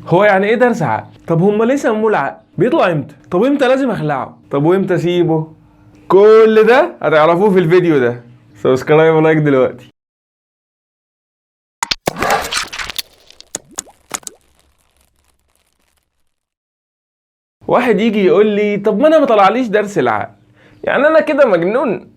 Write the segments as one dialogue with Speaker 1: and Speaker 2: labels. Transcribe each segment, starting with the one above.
Speaker 1: هو يعني ايه درس عقل؟ طب هما ليه سموه العقل؟ بيطلع امتى؟ طب امتى لازم اخلعه؟ طب وامتى اسيبه؟ كل ده هتعرفوه في الفيديو ده. سبسكرايب ولايك دلوقتي. واحد يجي يقول لي طب ما انا ما طلعليش درس العقل، يعني انا كده مجنون؟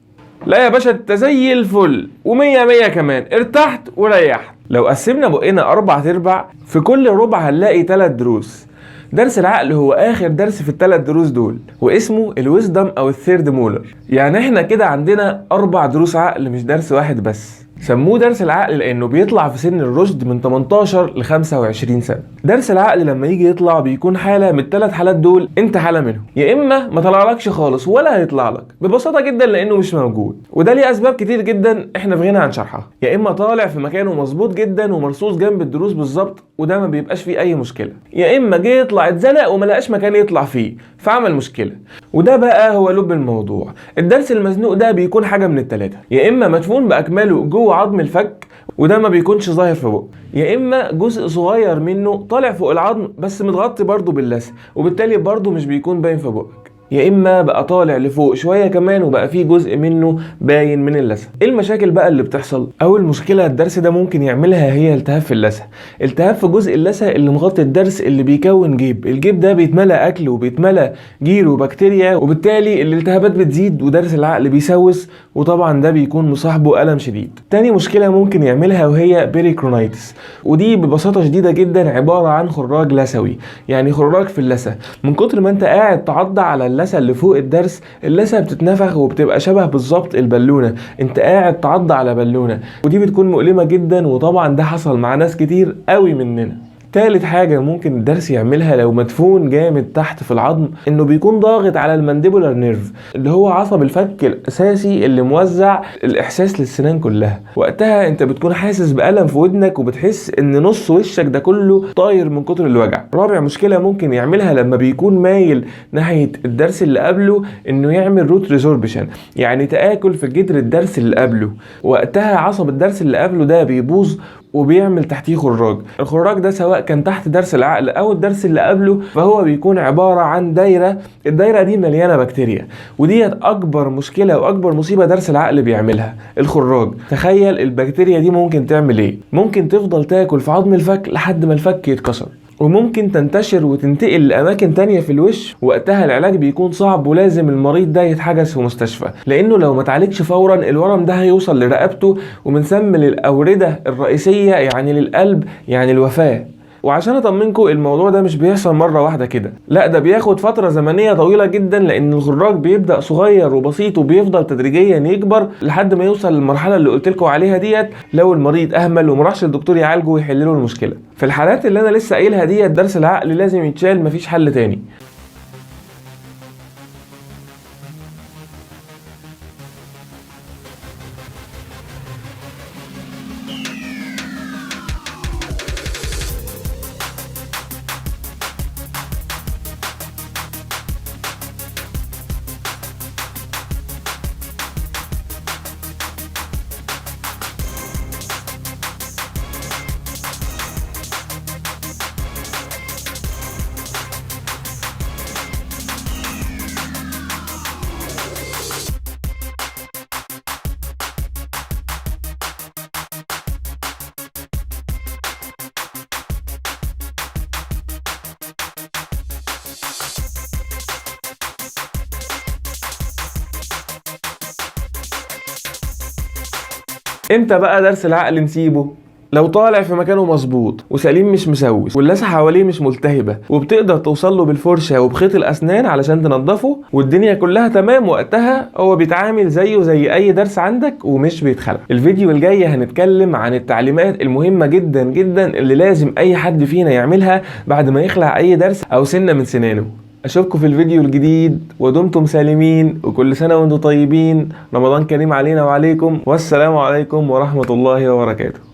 Speaker 1: لا يا باشا، انت زي الفل ومية مية كمان، ارتحت وريحت. لو قسمنا بقنا 4/4، في كل ربع هنلاقي 3 دروس. درس العقل هو اخر درس في ال3 دروس دول، واسمه الويزدم او الثيرد مولر. يعني احنا كده عندنا 4 دروس عقل مش درس واحد بس. سموه درس العقل لانه بيطلع في سن الرشد من 18 ل 25 سنه. درس العقل لما يجي يطلع بيكون حاله من ال3 حالات دول، انت حاله منهم. يا اما ما طلعلكش خالص ولا هيطلع لك ببساطه جدا لانه مش موجود، وده ليه اسباب كتير جدا احنا في غنى عن شرحها. يا اما طالع في مكانه مظبوط جدا ومرصوص جنب الدروس بالظبط، وده ما بيبقاش فيه اي مشكله. يا اما جه يطلع اتزنق وما لقاش مكان يطلع فيه فعمل مشكله، وده بقى هو لب الموضوع. الدرس المزنوق ده بيكون حاجه من الثلاثه: يا اما مدفون باكمله جوه عظم الفك وده ما بيكونش ظاهر في بقه، يا اما جزء صغير منه طالع فوق العظم بس متغطي برضه باللثه وبالتالي برضه مش بيكون باين في بقك، يا اما بقى طالع لفوق شويه كمان وبقى فيه جزء منه باين من اللثه. ايه المشاكل بقى اللي بتحصل؟ اول مشكله الدرس ده ممكن يعملها هي التهاب في اللثه. التهاب في جزء اللثه اللي مغطي الدرس اللي بيكون جيب. الجيب ده بيتملى اكل وبيتملى جير وبكتيريا، وبالتالي الالتهابات بتزيد ودرس العقل بيسوس، وطبعا ده بيكون مصاحبه الم شديد. تاني مشكله ممكن يعملها وهي بيريكرونيتس، ودي ببساطه شديده جدا عباره عن خراج لثوي، يعني خراج في اللثه. من كتر ما انت قاعد تعض على اللثه اللي فوق الدرس، اللثه بتتنفخ وبتبقى شبه بالظبط البالونه، انت قاعد تعض على بالونه، ودي بتكون مؤلمه جدا، وطبعا ده حصل مع ناس كتير قوي مننا. تالت حاجة ممكن الدرس يعملها لو مدفون جامد تحت في العظم، انه بيكون ضاغط على المانديبولار نيرف اللي هو عصب الفك الاساسي اللي موزع الاحساس للسنان كلها. وقتها انت بتكون حاسس بألم في ودنك وبتحس ان نص وشك ده كله طاير من كتر الوجع. رابع مشكلة ممكن يعملها لما بيكون مايل ناحية الدرس اللي قبله، انه يعمل روت ريزوربشن، يعني تآكل في جدر الدرس اللي قبله. وقتها عصب الدرس اللي قبله ده بيبوظ وبيعمل تحتيه خراج. الخراج ده سواء كان تحت درس العقل او الدرس اللي قبله فهو بيكون عبارة عن دايرة. الدايرة دي مليانة بكتيريا، وديت اكبر مشكلة واكبر مصيبة درس العقل بيعملها، الخراج. تخيل البكتيريا دي ممكن تعمل ايه؟ ممكن تفضل تاكل في عظم الفك لحد ما الفك يتكسر، وممكن تنتشر وتنتقل لأماكن تانية في الوش. وقتها العلاج بيكون صعب ولازم المريض ده يتحجز في مستشفى، لأنه لو ما اتعالجش فورا الورم ده هيوصل لرقبته ومن ثم للأوردة الرئيسية، يعني للقلب، يعني الوفاة. وعشان اطمنكم الموضوع ده مش بيحصل مره واحده كده، لا ده بياخد فتره زمنيه طويله جدا، لان الخراج بيبدا صغير وبسيط وبيفضل تدريجيا يكبر لحد ما يوصل للمرحله اللي قلت لكم عليها ديت، لو المريض اهمل وما راحش الدكتور يعالجه ويحل له المشكله. في الحالات اللي انا لسه قايلها ديت درس العقل لازم يتشال، مفيش حل تاني. امتى بقى درس العقل نسيبه؟ لو طالع في مكانه مظبوط وسليم مش مسوس واللثه حواليه مش ملتهبه وبتقدر توصل له بالفرشه وبخيط الاسنان علشان تنضفه والدنيا كلها تمام، وقتها هو بيتعامل زيه زي اي درس عندك ومش بيتخلع. الفيديو الجاي هنتكلم عن التعليمات المهمه جدا جدا اللي لازم اي حد فينا يعملها بعد ما يخلع اي درس او سنه من سنانه. اشوفكم في الفيديو الجديد ودمتم سالمين وكل سنه وانتم طيبين. رمضان كريم علينا وعليكم، والسلام عليكم ورحمه الله وبركاته.